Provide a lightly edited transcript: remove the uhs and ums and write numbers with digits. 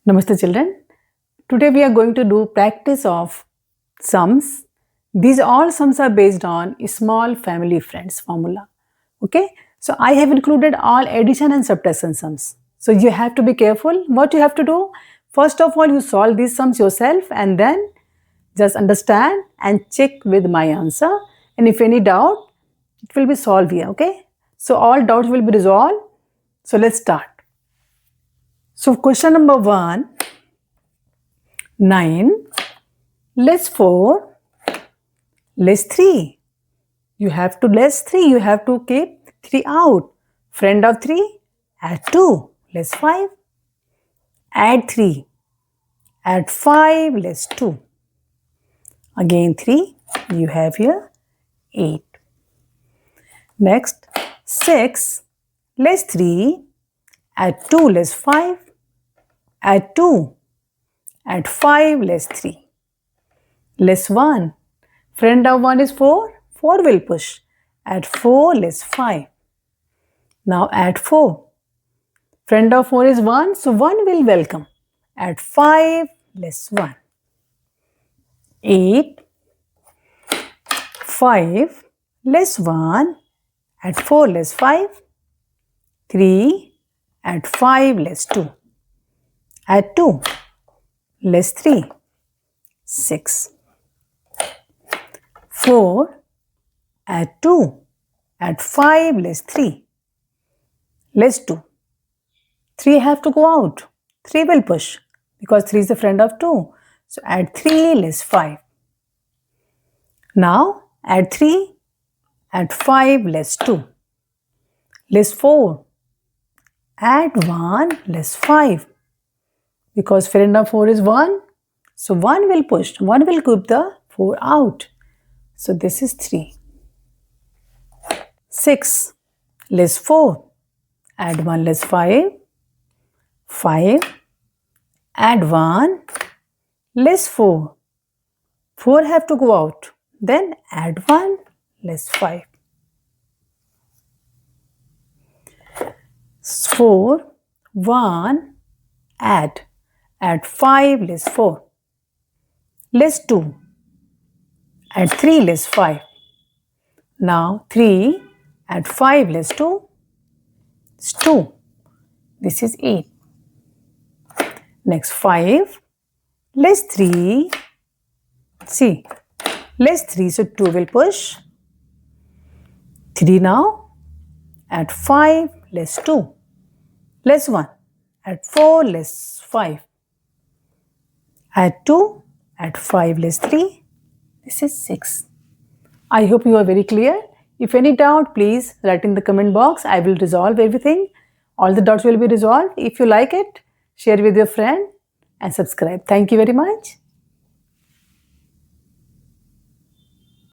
Namaste children. Today we are going to do practice of sums. These all sums are based on small family friends formula. Okay. So I have included all addition and subtraction sums. So you have to be careful. What you have to do? First of all, you solve these sums yourself and then just understand and check with my answer. And if any doubt, it will be solved here. Okay. So all doubts will be resolved. So let's start. So question number 1, 9 less 4 less 3. You have to less 3. You have to keep 3 out. Friend of 3, add 2 less 5. Add 3. Add 5 less 2. Again 3. You have here 8. Next 6 less 3. Add 2 less 5. Add 2. Add 5 less 3. Less 1. Friend of 1 is 4. 4 will push. Add 4 less 5. Now add 4. Friend of 4 is 1. So 1 will welcome. Add 5 less 1. 8. 5 less 1. Add 4 less 5. 3. Add 5 less 2. Add 2 less 3. 6. 4. Add 2. Add 5 less 3. Less 2. 3 have to go out. 3 will push because 3 is the friend of 2. So add 3 less 5. Now add 3. Add 5 less 2. Less 4. Add 1 less 5. Because friend of 4 is 1. So 1 will push. 1 will keep the 4 out. So this is 3. 6 less 4. Add 1 less 5. 5. Add 1 less 4. 4 have to go out. Then add 1 less 5. 4. 1. Add 5 less 4. Less 2. Add 3 less 5. Now 3. Add 5 less 2. It's 2. This is 8. Next 5. Less 3. See. Less 3. So 2 will push. 3 now. Add 5 less 2. Less 1. Add 4 less 5. Add 2. Add 5 less 3. This is 6. I hope you are very clear. If any doubt, please write in the comment box. I will resolve everything. All the doubts will be resolved. If you like it, share with your friend and subscribe. Thank you very much.